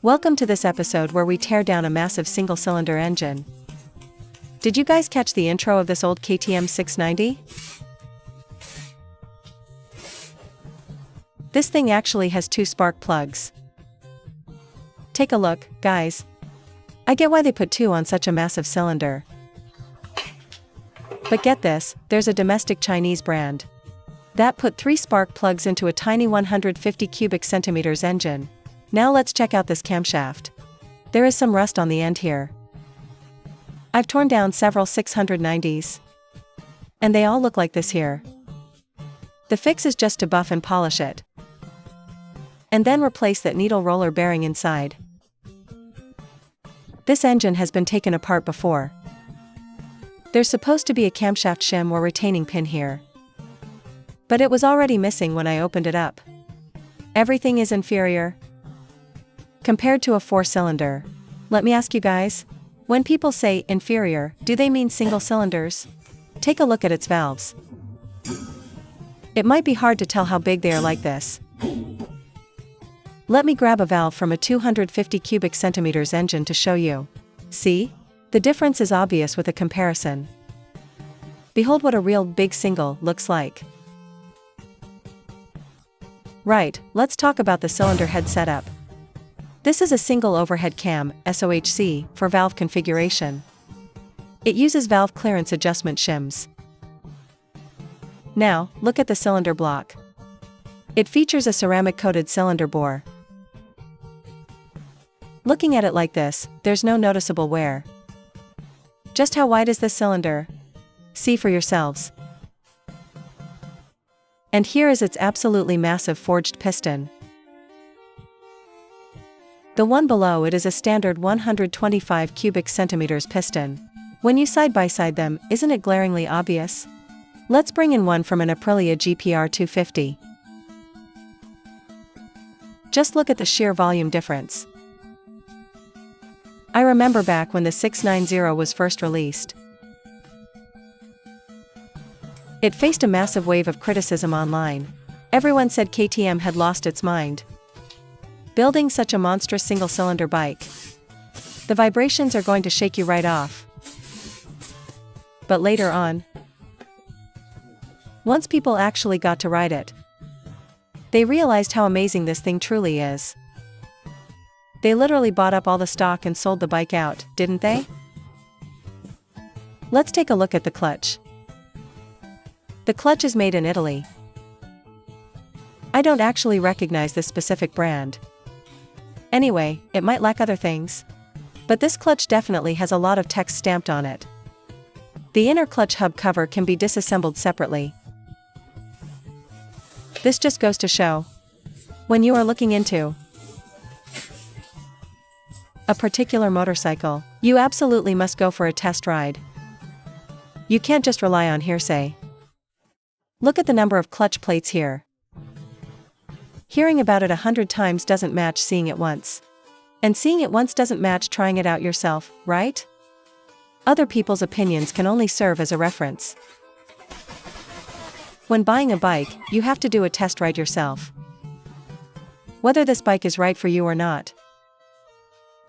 Welcome to this episode where we tear down a massive single-cylinder engine. Did you guys catch the intro of this old KTM 690? This thing actually has 2 spark plugs. Take a look, guys. I get why they put 2 on such a massive cylinder. But get this, there's a domestic Chinese brand that put 3 spark plugs into a tiny 150 cubic centimeters engine. Now let's check out this camshaft. There is some rust on the end here. I've torn down several 690s. And they all look like this here. The fix is just to buff and polish it. And then replace that needle roller bearing inside. This engine has been taken apart before. There's supposed to be a camshaft shim or retaining pin here. But it was already missing when I opened it up. Everything is inferior compared to a 4-cylinder. Let me ask you guys, when people say inferior, do they mean single cylinders? Take a look at its valves. It might be hard to tell how big they are like this. Let me grab a valve from a 250 cubic centimeters engine to show you. See? The difference is obvious with a comparison. Behold what a real big Singl looks like. Right, let's talk about the cylinder head setup. This is a Singl overhead cam, SOHC, for valve configuration. It uses valve clearance adjustment shims. Now, look at the cylinder block. It features a ceramic-coated cylinder bore. Looking at it like this, there's no noticeable wear. Just how wide is this cylinder? See for yourselves. And here is its absolutely massive forged piston. The one below it is a standard 125 cubic centimeters piston. When you side-by-side them, isn't it glaringly obvious? Let's bring in one from an Aprilia GPR 250. Just look at the sheer volume difference. I remember back when the 690 was first released. It faced a massive wave of criticism online. Everyone said KTM had lost its mind building such a monstrous single-cylinder bike. The vibrations are going to shake you right off. But later on, once people actually got to ride it, they realized how amazing this thing truly is. They literally bought up all the stock and sold the bike out, didn't they? Let's take a look at the clutch. The clutch is made in Italy. I don't actually recognize this specific brand. Anyway, it might lack other things. But this clutch definitely has a lot of text stamped on it. The inner clutch hub cover can be disassembled separately. This just goes to show, when you are looking into a particular motorcycle, you absolutely must go for a test ride. You can't just rely on hearsay. Look at the number of clutch plates here. Hearing about it 100 times doesn't match seeing it once. And seeing it once doesn't match trying it out yourself, right? Other people's opinions can only serve as a reference. When buying a bike, you have to do a test ride yourself. Whether this bike is right for you or not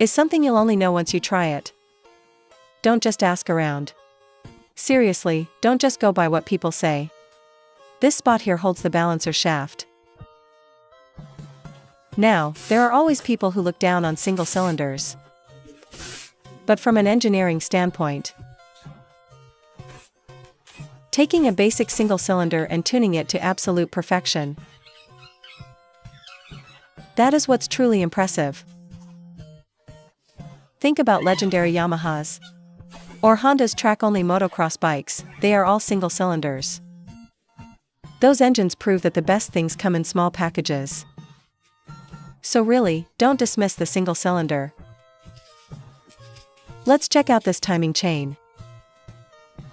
is something you'll only know once you try it. Don't just ask around. Seriously, don't just go by what people say. This spot here holds the balancer shaft. Now, there are always people who look down on single cylinders. But from an engineering standpoint, taking a basic single cylinder and tuning it to absolute perfection, that is what's truly impressive. Think about legendary Yamahas or Honda's track-only motocross bikes, they are all single cylinders. Those engines prove that the best things come in small packages. So really, don't dismiss the single cylinder. Let's check out this timing chain.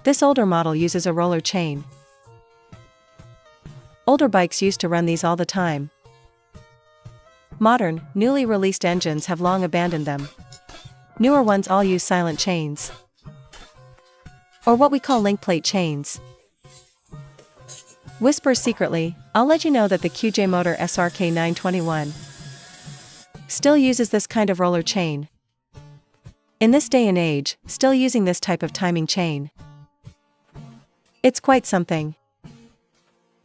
This older model uses a roller chain. Older bikes used to run these all the time. Modern, newly released engines have long abandoned them. Newer ones all use silent chains, or what we call link plate chains. Whisper secretly, I'll let you know that the QJ Motor SRK 921 still uses this kind of roller chain. In this day and age, still using this type of timing chain. It's quite something.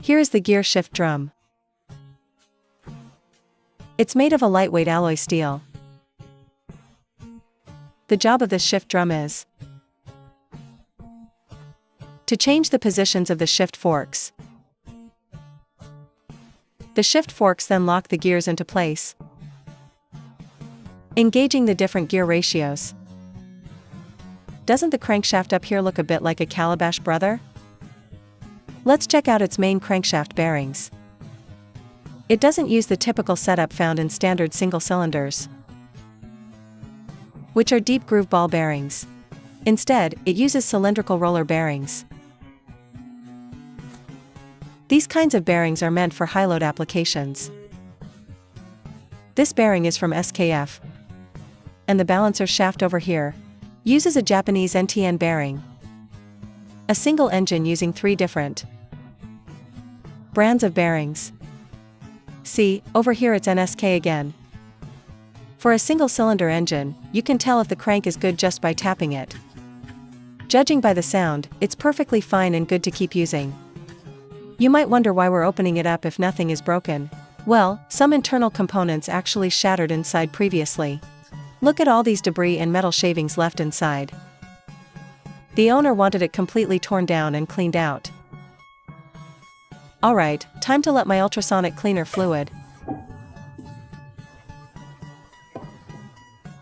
Here is the gear shift drum. It's made of a lightweight alloy steel. The job of this shift drum is to change the positions of the shift forks. The shift forks then lock the gears into place, engaging the different gear ratios. Doesn't the crankshaft up here look a bit like a calabash brother? Let's check out its main crankshaft bearings. It doesn't use the typical setup found in standard single cylinders, which are deep groove ball bearings. Instead, it uses cylindrical roller bearings. These kinds of bearings are meant for high-load applications. This bearing is from SKF, and the balancer shaft over here uses a Japanese NTN bearing. A single engine using 3 different brands of bearings. See, over here it's NSK again. For a single-cylinder engine, you can tell if the crank is good just by tapping it. Judging by the sound, it's perfectly fine and good to keep using. You might wonder why we're opening it up if nothing is broken. Well, some internal components actually shattered inside previously. Look at all these debris and metal shavings left inside. The owner wanted it completely torn down and cleaned out. Alright, time to let my ultrasonic cleaner fluid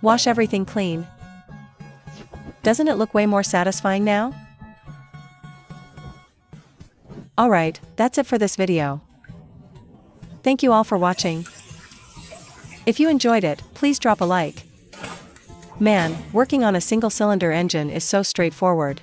wash everything clean. Doesn't it look way more satisfying now? Alright, that's it for this video. Thank you all for watching. If you enjoyed it, please drop a like. Man, working on a single-cylinder engine is so straightforward.